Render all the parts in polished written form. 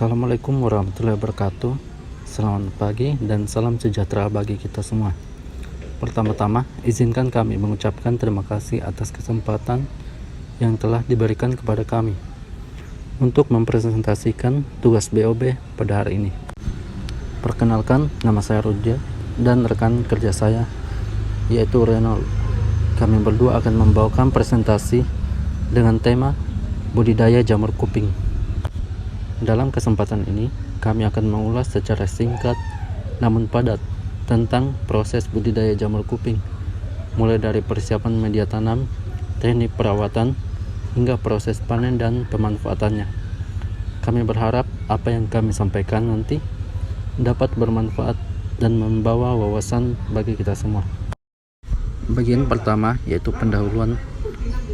Assalamualaikum warahmatullahi wabarakatuh. Selamat pagi dan salam sejahtera bagi kita semua. Pertama-tama, izinkan kami mengucapkan terima kasih atas kesempatan yang telah diberikan kepada kami untuk mempresentasikan tugas BOB pada hari ini. Perkenalkan, nama saya Rudya dan rekan kerja saya yaitu Renold. Kami berdua akan membawakan presentasi dengan tema budidaya jamur kuping. Dalam kesempatan ini, kami akan mengulas secara singkat namun padat tentang proses budidaya jamur kuping, mulai dari persiapan media tanam, teknik perawatan, hingga proses panen dan pemanfaatannya. Kami berharap apa yang kami sampaikan nanti dapat bermanfaat dan membawa wawasan bagi kita semua. Bagian pertama yaitu pendahuluan.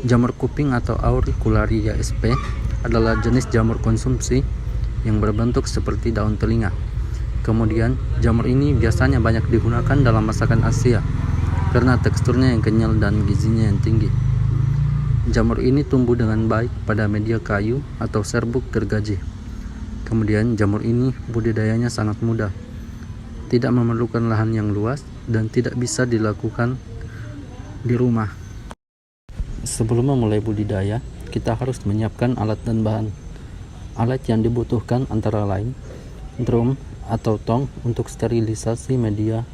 Jamur kuping atau Auricularia sp adalah jenis jamur konsumsi yang berbentuk seperti daun telinga. Kemudian, jamur ini biasanya banyak digunakan dalam masakan Asia karena teksturnya yang kenyal dan gizinya yang tinggi. Jamur ini tumbuh dengan baik pada media kayu atau serbuk gergaji. Kemudian, jamur ini budidayanya sangat mudah, tidak memerlukan lahan yang luas, dan tidak bisa dilakukan di rumah. Sebelum memulai budidaya, kita harus menyiapkan alat dan bahan. Alat yang dibutuhkan antara lain drum atau tong untuk sterilisasi media,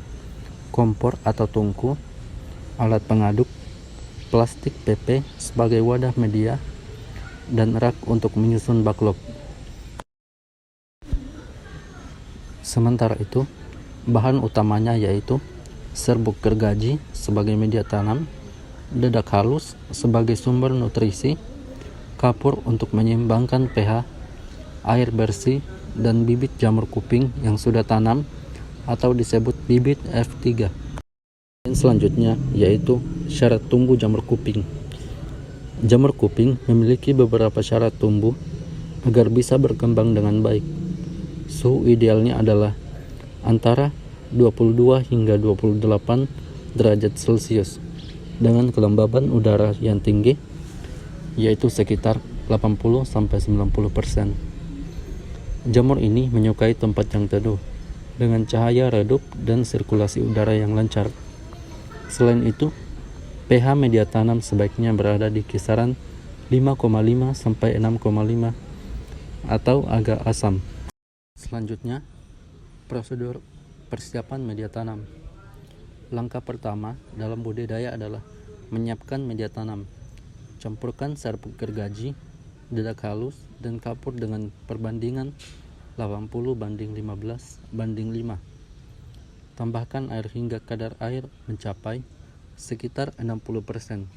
kompor atau tungku, alat pengaduk, plastik PP sebagai wadah media, dan rak untuk menyusun backlog. Sementara itu, bahan utamanya yaitu serbuk gergaji sebagai media tanam, dedak halus sebagai sumber nutrisi, kapur untuk menyeimbangkan pH, air bersih, dan bibit jamur kuping yang sudah tanam atau disebut bibit F3. Dan selanjutnya yaitu syarat tumbuh jamur kuping. Jamur kuping memiliki beberapa syarat tumbuh agar bisa berkembang dengan baik. Suhu idealnya adalah antara 22 hingga 28 derajat Celcius dengan kelembaban udara yang tinggi yaitu sekitar 80-90%. Jamur ini menyukai tempat yang teduh dengan cahaya redup dan sirkulasi udara yang lancar. Selain itu, pH media tanam sebaiknya berada di kisaran 5,5 sampai 6,5 atau agak asam. Selanjutnya, prosedur persiapan media tanam. Langkah pertama dalam budidaya adalah menyiapkan media tanam. Campurkan serbuk gergaji, dedak halus, dan kapur dengan perbandingan 80:15:5. Tambahkan air hingga kadar air mencapai sekitar 60%.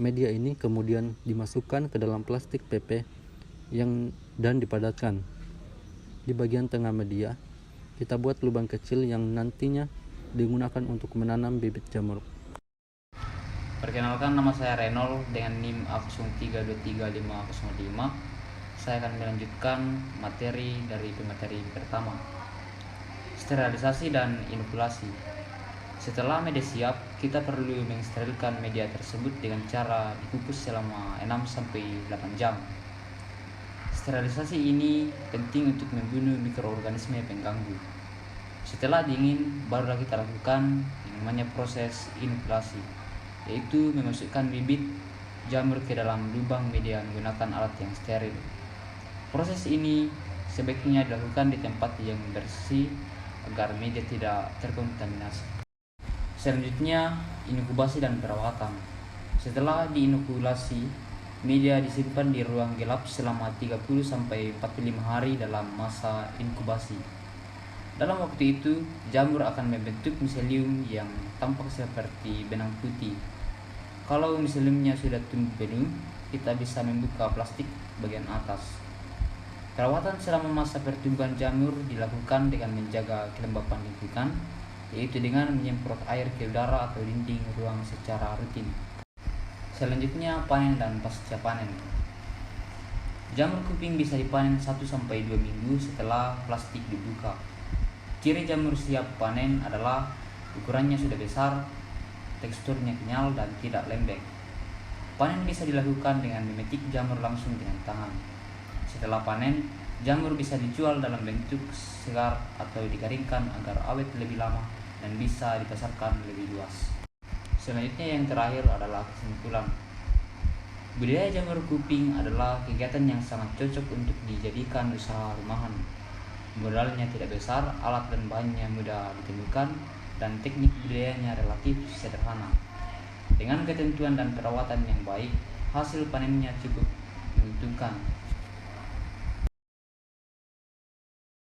Media ini kemudian dimasukkan ke dalam plastik PP dan dipadatkan. Di bagian tengah media, kita buat lubang kecil yang nantinya digunakan untuk menanam bibit jamur. Perkenalkan, nama saya Renold dengan NIM A03235505. Saya akan melanjutkan materi dari pemateri pertama, sterilisasi dan inokulasi. Setelah media siap, kita perlu mensterilkan media tersebut dengan cara dikukus selama 6-8 jam. Sterilisasi ini penting untuk membunuh mikroorganisme pengganggu. Setelah dingin, barulah kita lakukan yang namanya proses inokulasi, yaitu memasukkan bibit jamur ke dalam lubang media menggunakan alat yang steril. Proses ini sebaiknya dilakukan di tempat yang bersih agar media tidak terkontaminasi. Selanjutnya, inkubasi dan perawatan. Setelah diinokulasi, media disimpan di ruang gelap selama 30-45 hari dalam masa inkubasi. Dalam waktu itu, jamur akan membentuk miselium yang tampak seperti benang putih. Kalau miseliumnya sudah tumbuh penuh, kita bisa membuka plastik bagian atas. Perawatan selama masa pertumbuhan jamur dilakukan dengan menjaga kelembapan lingkungan, yaitu dengan menyemprot air ke udara atau dinding ruang secara rutin. Selanjutnya, panen dan pasca panen. Jamur kuping bisa dipanen 1-2 minggu setelah plastik dibuka. Ciri jamur siap panen adalah ukurannya sudah besar, teksturnya kenyal, dan tidak lembek. Panen bisa dilakukan dengan memetik jamur langsung dengan tangan. Setelah panen, Jamur bisa dijual dalam bentuk segar atau dikeringkan agar awet lebih lama dan bisa dipasarkan lebih luas. Selanjutnya yang terakhir adalah kesimpulan. Budidaya jamur kuping adalah kegiatan yang sangat cocok untuk dijadikan usaha rumahan. Modalnya tidak besar, alat dan bahannya mudah ditemukan, dan teknik budidayanya relatif sederhana. Dengan ketentuan dan perawatan yang baik, hasil panennya cukup menguntungkan.